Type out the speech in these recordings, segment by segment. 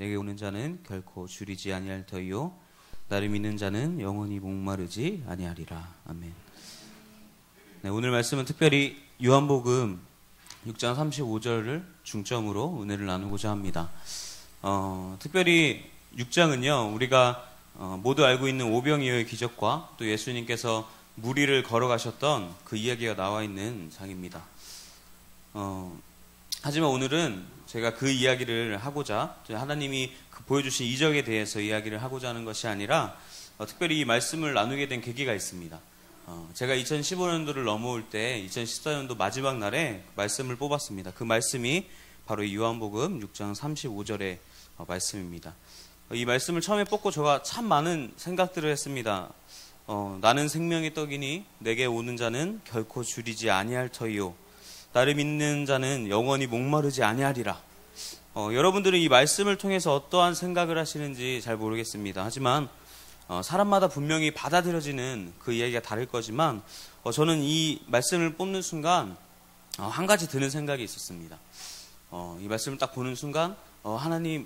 내게 오는 자는 결코 줄이지 아니할 터이요 나를 믿는 자는 영원히 목마르지 아니하리라. 아멘. 네, 오늘 말씀은 특별히 요한복음 6장 35절을 중점으로 은혜를 나누고자 합니다. 특별히 6장은요, 우리가 모두 알고 있는 오병이어의 기적과 또 예수님께서 무리를 걸어가셨던 그 이야기가 나와 있는 장입니다. 하지만 오늘은 제가 그 이야기를 하고자, 하나님이 보여주신 이적에 대해서 이야기를 하고자 하는 것이 아니라 특별히 이 말씀을 나누게 된 계기가 있습니다. 제가 2015년도를 넘어올 때 2014년도 마지막 날에 말씀을 뽑았습니다. 그 말씀이 바로 이 요한복음 6장 35절의 말씀입니다. 이 말씀을 처음에 뽑고 제가 참 많은 생각들을 했습니다. 나는 생명의 떡이니 내게 오는 자는 결코 줄이지 아니할 터이요 나를 믿는 자는 영원히 목마르지 아니하리라. 여러분들은 이 말씀을 통해서 어떠한 생각을 하시는지 잘 모르겠습니다. 하지만 사람마다 분명히 받아들여지는 그 이야기가 다를 거지만 저는 이 말씀을 뽑는 순간 한 가지 드는 생각이 있었습니다. 이 말씀을 딱 보는 순간 하나님,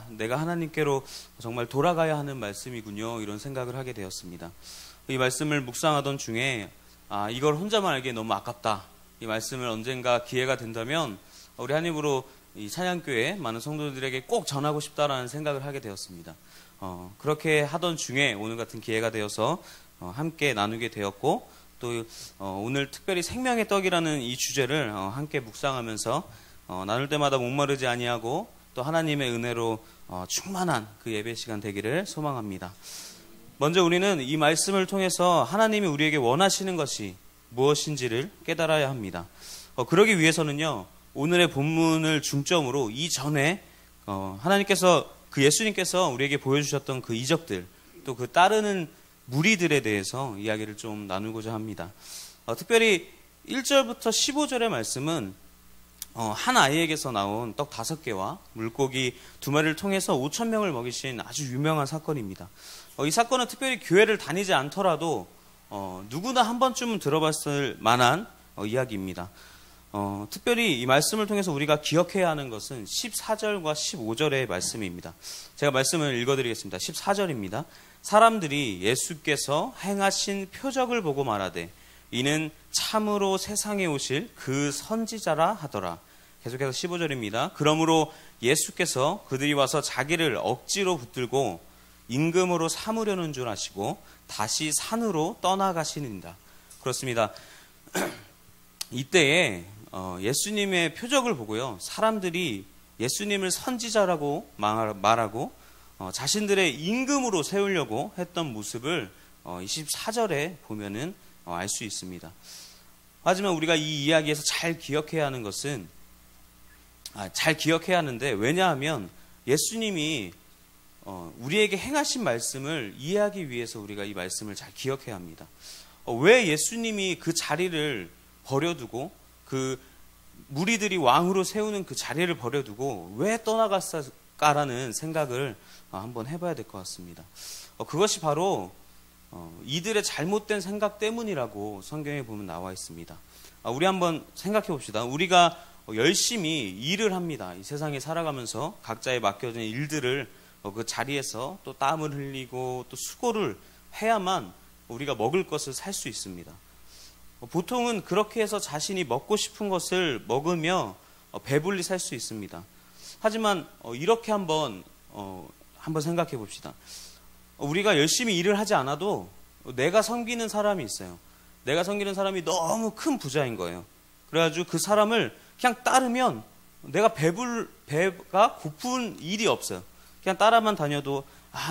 내가 하나님께로 정말 돌아가야 하는 말씀이군요, 이런 생각을 하게 되었습니다. 이 말씀을 묵상하던 중에 이걸 혼자만 알기에 너무 아깝다. 이 말씀을 언젠가 기회가 된다면 우리 한입으로 이 찬양교회 많은 성도들에게 꼭 전하고 싶다라는 생각을 하게 되었습니다. 그렇게 하던 중에 오늘 같은 기회가 되어서 함께 나누게 되었고, 또 오늘 특별히 생명의 떡이라는 이 주제를 함께 묵상하면서 나눌 때마다 목마르지 아니하고 또 하나님의 은혜로 충만한 그 예배 시간 되기를 소망합니다. 먼저 우리는 이 말씀을 통해서 하나님이 우리에게 원하시는 것이 무엇인지를 깨달아야 합니다. 그러기 위해서는요, 오늘의 본문을 중점으로 이전에 하나님께서, 그 예수님께서 우리에게 보여주셨던 그 이적들, 또 그 따르는 무리들에 대해서 이야기를 좀 나누고자 합니다. 특별히 1절부터 15절의 말씀은 한 아이에게서 나온 떡 5개와 물고기 2마리를 통해서 5,000명을 먹이신 아주 유명한 사건입니다. 이 사건은 특별히 교회를 다니지 않더라도 누구나 한 번쯤은 들어봤을 만한 이야기입니다. 특별히 이 말씀을 통해서 우리가 기억해야 하는 것은 14절과 15절의 말씀입니다. 제가 말씀을 읽어드리겠습니다. 14절입니다. 사람들이 예수께서 행하신 표적을 보고 말하되 이는 참으로 세상에 오실 그 선지자라 하더라. 계속해서 15절입니다. 그러므로 예수께서 그들이 와서 자기를 억지로 붙들고 임금으로 삼으려는 줄 아시고 다시 산으로 떠나가시는다. 그렇습니다. 이때에 예수님의 표적을 보고요, 사람들이 예수님을 선지자라고 말하고 자신들의 임금으로 세우려고 했던 모습을 24절에 보면은 알 수 있습니다. 하지만 우리가 이 이야기에서 잘 기억해야 하는 것은, 잘 기억해야 하는데, 왜냐하면 예수님이 우리에게 행하신 말씀을 이해하기 위해서 우리가 이 말씀을 잘 기억해야 합니다. 왜 예수님이 그 자리를 버려두고, 그 무리들이 왕으로 세우는 그 자리를 버려두고 왜 떠나갔을까라는 생각을 한번 해봐야 될 것 같습니다. 그것이 바로 이들의 잘못된 생각 때문이라고 성경에 보면 나와 있습니다. 우리 한번 생각해 봅시다. 우리가 열심히 일을 합니다. 이 세상에 살아가면서 각자에 맡겨진 일들을 그 자리에서 또 땀을 흘리고 또 수고를 해야만 우리가 먹을 것을 살 수 있습니다. 보통은 그렇게 해서 자신이 먹고 싶은 것을 먹으며 배불리 살 수 있습니다. 하지만 이렇게 한번 생각해 봅시다. 우리가 열심히 일을 하지 않아도 내가 섬기는 사람이 있어요. 내가 섬기는 사람이 너무 큰 부자인 거예요. 그래가지고 그 사람을 그냥 따르면 내가 배가 고픈 일이 없어요. 그냥 따라만 다녀도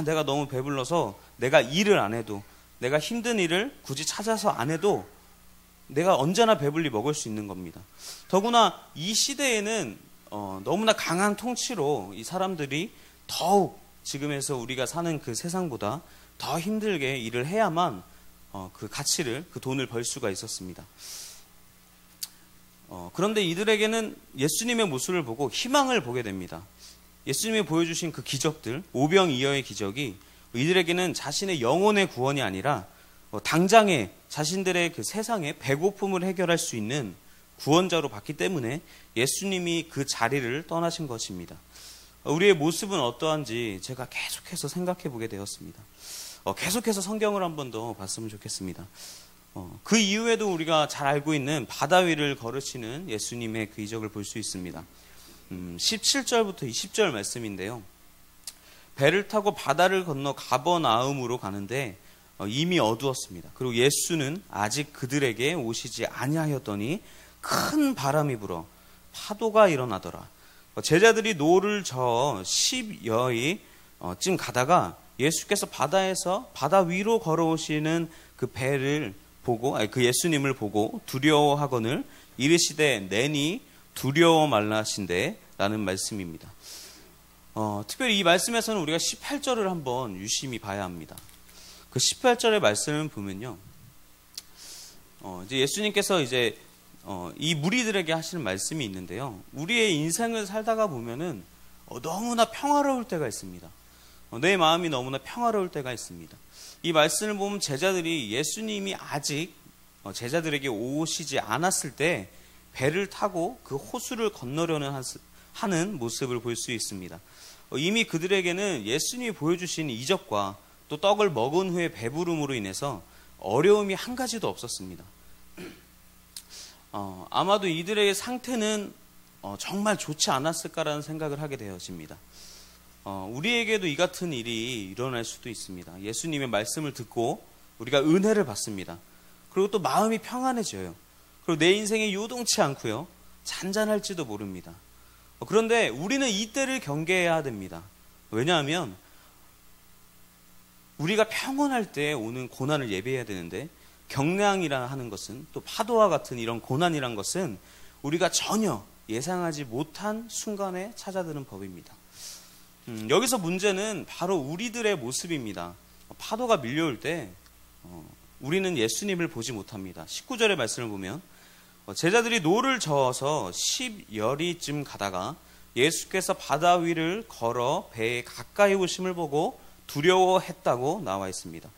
내가 너무 배불러서 내가 일을 안 해도, 내가 힘든 일을 굳이 찾아서 안 해도 내가 언제나 배불리 먹을 수 있는 겁니다. 더구나 이 시대에는 너무나 강한 통치로 이 사람들이 더욱 지금에서 우리가 사는 그 세상보다 더 힘들게 일을 해야만 그 가치를, 그 돈을 벌 수가 있었습니다. 그런데 이들에게는 예수님의 모습을 보고 희망을 보게 됩니다. 예수님이 보여주신 그 기적들, 오병이어의 기적이 이들에게는 자신의 영혼의 구원이 아니라 당장에 자신들의 그 세상의 배고픔을 해결할 수 있는 구원자로 봤기 때문에 예수님이 그 자리를 떠나신 것입니다. 우리의 모습은 어떠한지 제가 계속해서 생각해 보게 되었습니다. 계속해서 성경을 한 번 더 봤으면 좋겠습니다. 그 이후에도 우리가 잘 알고 있는 바다 위를 걸으시는 예수님의 그 이적을 볼 수 있습니다. 17절부터 20절 말씀인데요. 배를 타고 바다를 건너 가버나움으로 가는데 이미 어두웠습니다. 그리고 예수는 아직 그들에게 오시지 아니하였더니 큰 바람이 불어 파도가 일어나더라. 제자들이 노를 저어 10여리쯤 가다가 예수께서 바다에서 바다 위로 걸어오시는 그 배를 보고, 그 예수님을 보고 두려워하거늘 이르시되 내니 두려워 말라신데 라는 말씀입니다. 특별히 이 말씀에서는 우리가 18절을 한번 유심히 봐야 합니다. 그 18절의 말씀을 보면요. 이제 예수님께서 이제 이 무리들에게 하시는 말씀이 있는데요. 우리의 인생을 살다가 보면은 너무나 평화로울 때가 있습니다. 내 마음이 너무나 평화로울 때가 있습니다. 이 말씀을 보면 제자들이 예수님이 아직 제자들에게 오시지 않았을 때 배를 타고 그 호수를 건너려는 하는 모습을 볼 수 있습니다. 이미 그들에게는 예수님이 보여주신 이적과 또 떡을 먹은 후에 배부름으로 인해서 어려움이 한 가지도 없었습니다. 아마도 이들의 상태는 정말 좋지 않았을까라는 생각을 하게 되어집니다. 우리에게도 이 같은 일이 일어날 수도 있습니다. 예수님의 말씀을 듣고 우리가 은혜를 받습니다. 그리고 또 마음이 평안해져요. 그리고 내 인생이 요동치 않고요. 잔잔할지도 모릅니다. 그런데 우리는 이때를 경계해야 됩니다. 왜냐하면 우리가 평온할 때 오는 고난을 예배해야 되는데 경량이라 하는 것은 또 파도와 같은 이런 고난이란 것은 우리가 전혀 예상하지 못한 순간에 찾아드는 법입니다. 여기서 문제는 바로 우리들의 모습입니다. 파도가 밀려올 때 우리는 예수님을 보지 못합니다. 19절의 말씀을 보면 제자들이 노를 저어서 10여리쯤 가다가 예수께서 바다 위를 걸어 배에 가까이 오심을 보고 두려워했다고 나와 있습니다.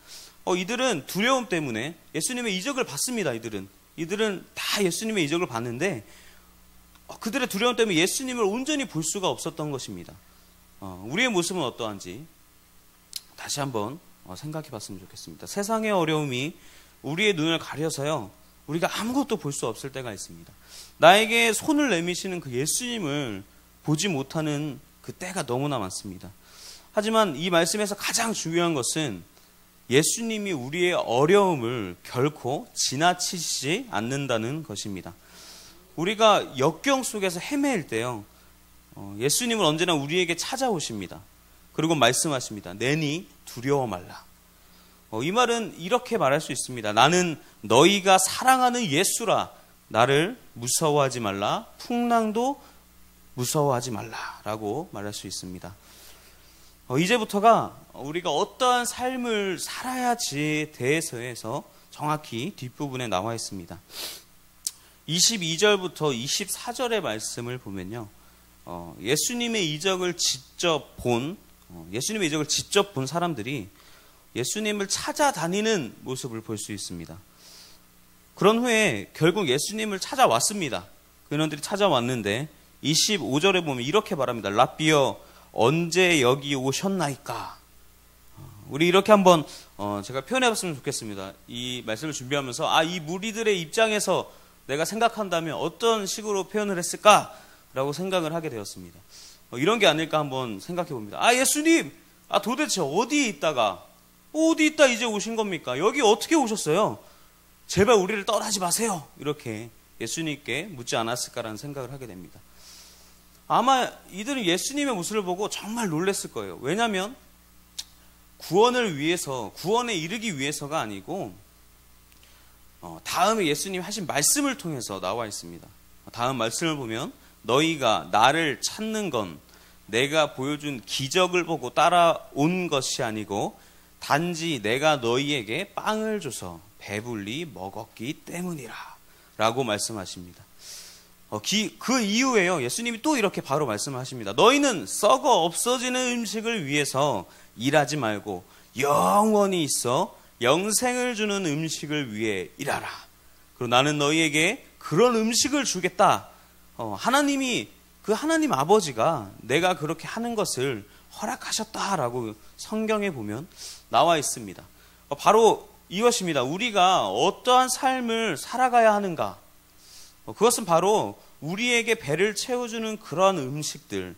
이들은 두려움 때문에 예수님의 이적을 봤습니다. 이들은 다 예수님의 이적을 봤는데 그들의 두려움 때문에 예수님을 온전히 볼 수가 없었던 것입니다. 우리의 모습은 어떠한지 다시 한번 생각해 봤으면 좋겠습니다. 세상의 어려움이 우리의 눈을 가려서요, 우리가 아무것도 볼 수 없을 때가 있습니다. 나에게 손을 내미시는 그 예수님을 보지 못하는 그 때가 너무나 많습니다. 하지만 이 말씀에서 가장 중요한 것은 예수님이 우리의 어려움을 결코 지나치지 않는다는 것입니다. 우리가 역경 속에서 헤매일 때요, 예수님은 언제나 우리에게 찾아오십니다. 그리고 말씀하십니다. 내니 두려워 말라. 이 말은 이렇게 말할 수 있습니다. 나는 너희가 사랑하는 예수라. 나를 무서워하지 말라. 풍랑도 무서워하지 말라. 라고 말할 수 있습니다. 이제부터가 우리가 어떠한 삶을 살아야지 대해서에서 정확히 뒷부분에 나와 있습니다. 22절부터 24절의 말씀을 보면요, 예수님의 이적을 직접 본 사람들이 예수님을 찾아다니는 모습을 볼 수 있습니다. 그런 후에 결국 예수님을 찾아왔습니다. 그인원들이 찾아왔는데 25절에 보면 이렇게 말합니다. 랍비여 언제 여기 오셨나이까. 우리 이렇게 한번 제가 표현해봤으면 좋겠습니다. 이 말씀을 준비하면서 이 무리들의 입장에서 내가 생각한다면 어떤 식으로 표현을 했을까라고 생각을 하게 되었습니다. 이런 게 아닐까 한번 생각해 봅니다. 예수님, 도대체 어디 있다 이제 오신 겁니까? 여기 어떻게 오셨어요? 제발 우리를 떠나지 마세요. 이렇게 예수님께 묻지 않았을까라는 생각을 하게 됩니다. 아마 이들은 예수님의 모습을 보고 정말 놀랐을 거예요. 왜냐하면 구원에 이르기 위해서가 아니고 다음에 예수님 하신 말씀을 통해서 나와 있습니다. 다음 말씀을 보면 너희가 나를 찾는 건 내가 보여준 기적을 보고 따라온 것이 아니고 단지 내가 너희에게 빵을 줘서 배불리 먹었기 때문이라 라고 말씀하십니다. 그 이후에요, 예수님이 또 이렇게 바로 말씀하십니다. 너희는 썩어 없어지는 음식을 위해서 일하지 말고 영원히 있어 영생을 주는 음식을 위해 일하라. 그리고 나는 너희에게 그런 음식을 주겠다. 하나님이 그 하나님 아버지가 내가 그렇게 하는 것을 허락하셨다라고 성경에 보면 나와 있습니다. 바로 이것입니다. 우리가 어떠한 삶을 살아가야 하는가? 그것은 바로 우리에게 배를 채워주는 그러한 음식들,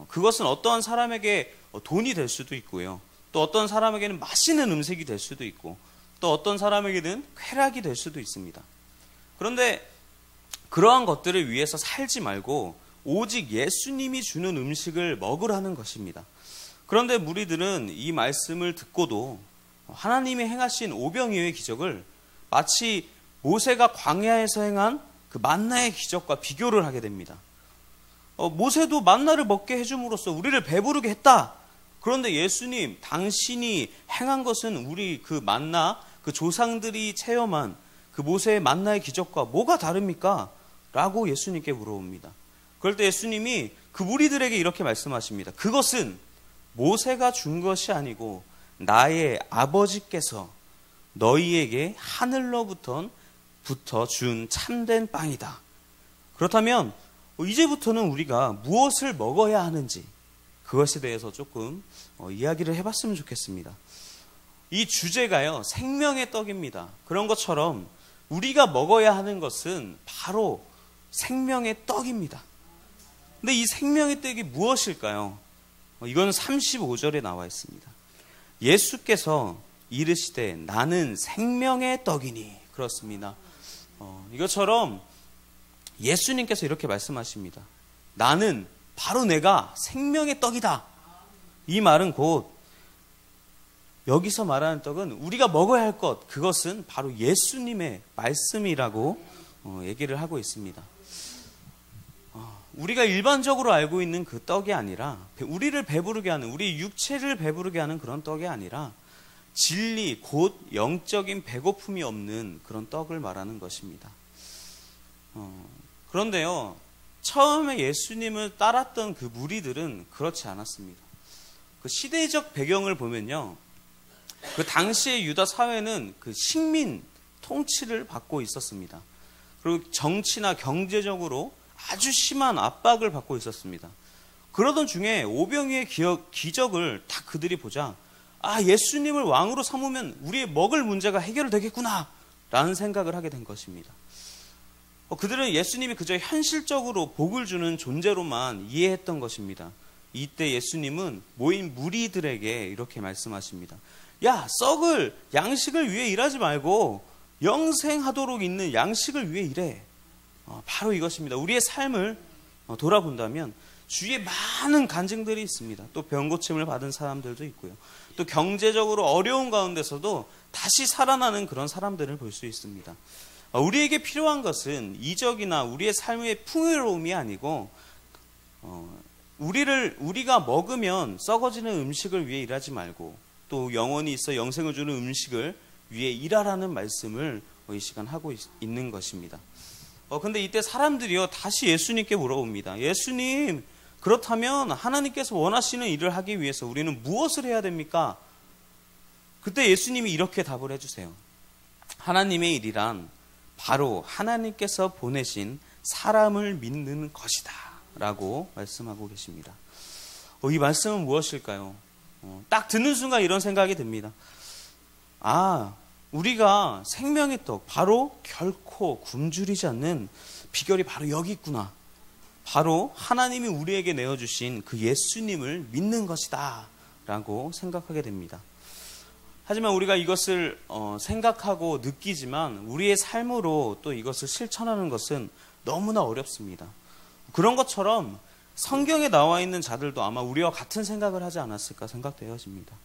그것은 어떠한 사람에게 돈이 될 수도 있고요. 또 어떤 사람에게는 맛있는 음식이 될 수도 있고, 또 어떤 사람에게는 쾌락이 될 수도 있습니다. 그런데 그러한 것들을 위해서 살지 말고 오직 예수님이 주는 음식을 먹으라는 것입니다. 그런데 무리들은 이 말씀을 듣고도 하나님이 행하신 오병이어의 기적을 마치 모세가 광야에서 행한 그 만나의 기적과 비교를 하게 됩니다. 모세도 만나를 먹게 해줌으로써 우리를 배부르게 했다. 그런데 예수님, 당신이 행한 것은 우리 그 만나, 그 조상들이 체험한 그 모세의 만나의 기적과 뭐가 다릅니까? 라고 예수님께 물어봅니다. 그럴 때 예수님이 그 무리들에게 이렇게 말씀하십니다. 그것은 모세가 준 것이 아니고 나의 아버지께서 너희에게 하늘로부터 준 참된 빵이다. 그렇다면 이제부터는 우리가 무엇을 먹어야 하는지 그것에 대해서 조금 이야기를 해봤으면 좋겠습니다. 이 주제가요, 생명의 떡입니다. 그런 것처럼 우리가 먹어야 하는 것은 바로 생명의 떡입니다. 근데 이 생명의 떡이 무엇일까요? 이건 35절에 나와 있습니다. 예수께서 이르시되 나는 생명의 떡이니. 그렇습니다. 이것처럼 예수님께서 이렇게 말씀하십니다. 나는 바로 내가 생명의 떡이다. 이 말은 곧 여기서 말하는 떡은 우리가 먹어야 할 것, 그것은 바로 예수님의 말씀이라고 얘기를 하고 있습니다. 우리가 일반적으로 알고 있는 그 떡이 아니라 우리를 배부르게 하는, 우리 육체를 배부르게 하는 그런 떡이 아니라 진리 곧 영적인 배고픔이 없는 그런 떡을 말하는 것입니다. 그런데요, 처음에 예수님을 따랐던 그 무리들은 그렇지 않았습니다. 그 시대적 배경을 보면요, 그 당시의 유다 사회는 그 식민 통치를 받고 있었습니다. 그리고 정치나 경제적으로 아주 심한 압박을 받고 있었습니다. 그러던 중에 오병이의 기적을 딱 그들이 보자, 예수님을 왕으로 삼으면 우리의 먹을 문제가 해결되겠구나 라는 생각을 하게 된 것입니다. 그들은 예수님이 그저 현실적으로 복을 주는 존재로만 이해했던 것입니다. 이때 예수님은 모인 무리들에게 이렇게 말씀하십니다. 야, 썩을 양식을 위해 일하지 말고 영생하도록 있는 양식을 위해 일해. 바로 이것입니다. 우리의 삶을 돌아본다면 주위에 많은 간증들이 있습니다. 또 병고침을 받은 사람들도 있고요. 또 경제적으로 어려운 가운데서도 다시 살아나는 그런 사람들을 볼 수 있습니다. 우리에게 필요한 것은 이적이나 우리의 삶의 풍요로움이 아니고 우리가 먹으면 썩어지는 음식을 위해 일하지 말고 또 영원히 있어 영생을 주는 음식을 위해 일하라는 말씀을 이 시간 하고 있는 것입니다. 근데 이때 사람들이요, 다시 예수님께 물어봅니다. 예수님, 그렇다면 하나님께서 원하시는 일을 하기 위해서 우리는 무엇을 해야 됩니까? 그때 예수님이 이렇게 답을 해주세요. 하나님의 일이란 바로 하나님께서 보내신 사람을 믿는 것이다 라고 말씀하고 계십니다. 이 말씀은 무엇일까요? 딱 듣는 순간 이런 생각이 듭니다. 우리가 생명의 떡, 바로 결코 굶주리지 않는 비결이 바로 여기 있구나. 바로 하나님이 우리에게 내어주신 그 예수님을 믿는 것이다 라고 생각하게 됩니다. 하지만 우리가 이것을 생각하고 느끼지만 우리의 삶으로 또 이것을 실천하는 것은 너무나 어렵습니다. 그런 것처럼 성경에 나와 있는 자들도 아마 우리와 같은 생각을 하지 않았을까 생각되어집니다.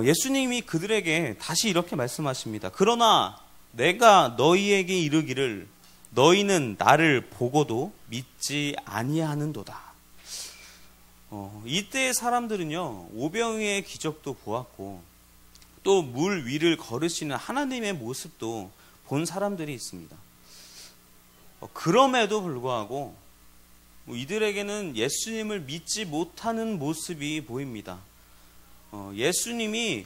예수님이 그들에게 다시 이렇게 말씀하십니다. 그러나 내가 너희에게 이르기를 너희는 나를 보고도 믿지 아니하는도다. 이때의 사람들은요, 오병이의 기적도 보았고 또 물 위를 걸으시는 하나님의 모습도 본 사람들이 있습니다. 그럼에도 불구하고 이들에게는 예수님을 믿지 못하는 모습이 보입니다. 예수님이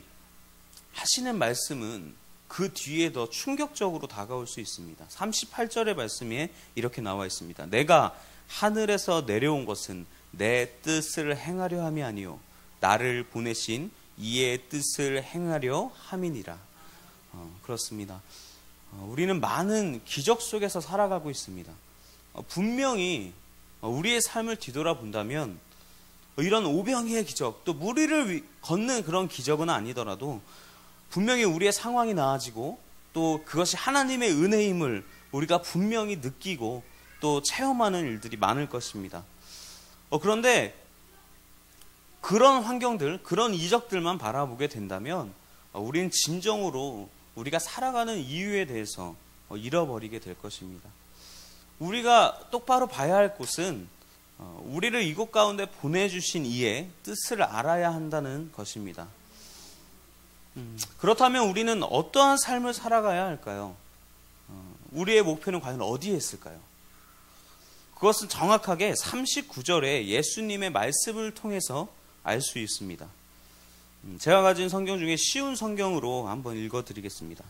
하시는 말씀은 그 뒤에 더 충격적으로 다가올 수 있습니다. 38절의 말씀에 이렇게 나와 있습니다. 내가 너희에게 이르기를 너희는 나를 보고도 믿지 아니하는도다. 그러나 내가 너희에게 이르기를 너희는 나를 보고도 믿지 아니하는도다. 하늘에서 내려온 것은 내 뜻을 행하려 함이 아니요 나를 보내신 이의 뜻을 행하려 함이니라. 그렇습니다. 우리는 많은 기적 속에서 살아가고 있습니다. 분명히 우리의 삶을 뒤돌아본다면 이런 오병이의 기적, 또 무리를 걷는 그런 기적은 아니더라도 분명히 우리의 상황이 나아지고 또 그것이 하나님의 은혜임을 우리가 분명히 느끼고 또 체험하는 일들이 많을 것입니다. 그런데 그런 환경들, 그런 이적들만 바라보게 된다면 우리는 진정으로 우리가 살아가는 이유에 대해서 잃어버리게 될 것입니다. 우리가 똑바로 봐야 할 곳은 우리를 이곳 가운데 보내주신 이의 뜻을 알아야 한다는 것입니다. 그렇다면 우리는 어떠한 삶을 살아가야 할까요? 우리의 목표는 과연 어디에 있을까요? 그것은 정확하게 39절에 예수님의 말씀을 통해서 알 수 있습니다. 제가 가진 성경 중에 쉬운 성경으로 한번 읽어드리겠습니다.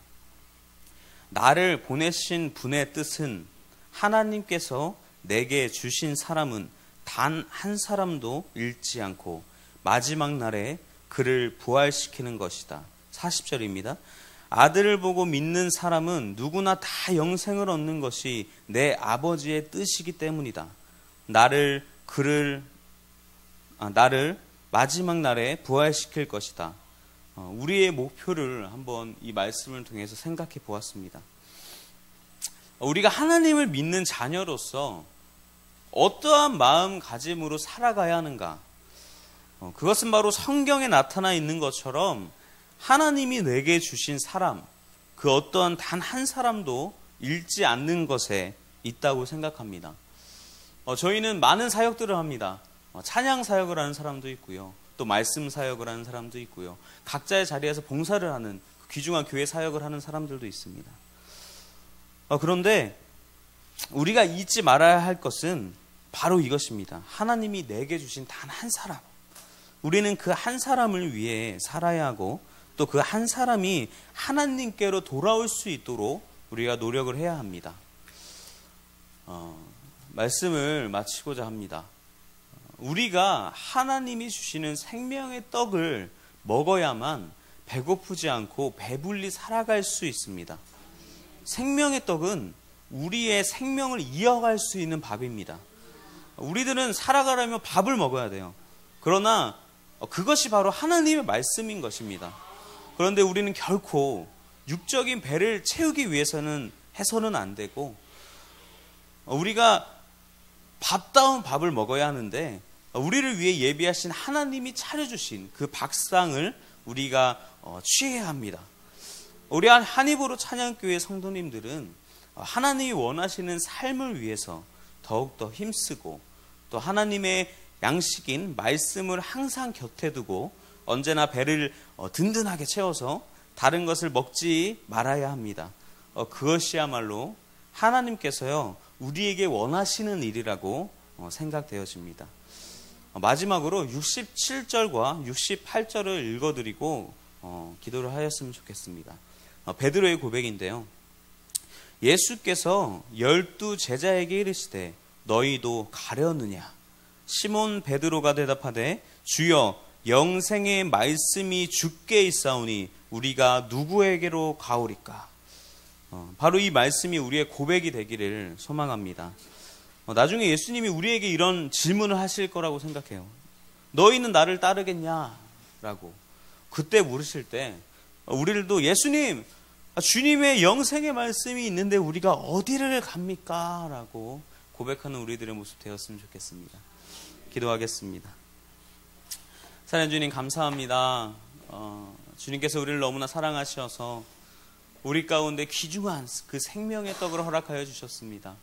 나를 보내신 분의 뜻은 하나님께서 내게 주신 사람은 단 한 사람도 잃지 않고 마지막 날에 그를 부활시키는 것이다. 40절입니다. 아들을 보고 믿는 사람은 누구나 다 영생을 얻는 것이 내 아버지의 뜻이기 때문이다. 나를 마지막 날에 부활시킬 것이다. 우리의 목표를 한번 이 말씀을 통해서 생각해 보았습니다. 우리가 하나님을 믿는 자녀로서 어떠한 마음가짐으로 살아가야 하는가? 그것은 바로 성경에 나타나 있는 것처럼 하나님이 내게 주신 사람, 그 어떠한 단 한 사람도 잃지 않는 것에 있다고 생각합니다. 저희는 많은 사역들을 합니다. 찬양 사역을 하는 사람도 있고요. 또 말씀 사역을 하는 사람도 있고요. 각자의 자리에서 봉사를 하는 귀중한 교회 사역을 하는 사람들도 있습니다. 그런데 우리가 잊지 말아야 할 것은 바로 이것입니다. 하나님이 내게 주신 단 한 사람. 우리는 그 한 사람을 위해 살아야 하고 또 그 한 사람이 하나님께로 돌아올 수 있도록 우리가 노력을 해야 합니다. 말씀을 마치고자 합니다. 우리가 하나님이 주시는 생명의 떡을 먹어야만 배고프지 않고 배불리 살아갈 수 있습니다. 생명의 떡은 우리의 생명을 이어갈 수 있는 밥입니다. 우리들은 살아가려면 밥을 먹어야 돼요. 그러나 그것이 바로 하나님의 말씀인 것입니다. 그런데 우리는 결코 육적인 배를 채우기 위해서는 해서는 안 되고 우리가 밥다운 밥을 먹어야 하는데 우리를 위해 예비하신 하나님이 차려주신 그 밥상을 우리가 취해야 합니다. 우리 한 입으로 찬양교회 성도님들은 하나님이 원하시는 삶을 위해서 더욱더 힘쓰고 또 하나님의 양식인 말씀을 항상 곁에 두고 언제나 배를 든든하게 채워서 다른 것을 먹지 말아야 합니다. 그것이야말로 하나님께서요 우리에게 원하시는 일이라고 생각되어집니다. 마지막으로 67절과 68절을 읽어드리고 기도를 하였으면 좋겠습니다. 베드로의 고백인데요. 예수께서 12 제자에게 이르시되 너희도 가려느냐? 시몬 베드로가 대답하되 주여 영생의 말씀이 주께 있사오니 우리가 누구에게로 가오리까? 바로 이 말씀이 우리의 고백이 되기를 소망합니다. 나중에 예수님이 우리에게 이런 질문을 하실 거라고 생각해요. 너희는 나를 따르겠냐라고 그때 물으실 때 우리들도 예수님, 주님의 영생의 말씀이 있는데 우리가 어디를 갑니까? 라고 고백하는 우리들의 모습 되었으면 좋겠습니다. 기도하겠습니다. 사랑하는 주님 감사합니다. 주님께서 우리를 너무나 사랑하셔서 우리 가운데 귀중한 그 생명의 떡을 허락하여 주셨습니다.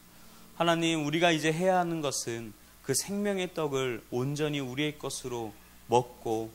하나님, 우리가 이제 해야 하는 것은 그 생명의 떡을 온전히 우리의 것으로 먹고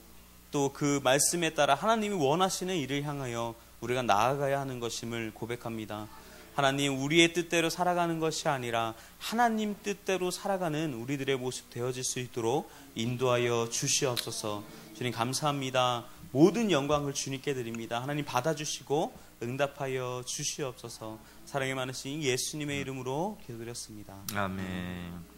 또 그 말씀에 따라 하나님이 원하시는 일을 향하여 우리가 나아가야 하는 것임을 고백합니다. 하나님, 우리의 뜻대로 살아가는 것이 아니라 하나님 뜻대로 살아가는 우리들의 모습 되어질 수 있도록 인도하여 주시옵소서. 주님 감사합니다. 모든 영광을 주님께 드립니다. 하나님 받아주시고 응답하여 주시옵소서. 사랑이 많으신 예수님의 이름으로 기도드렸습니다. 아멘.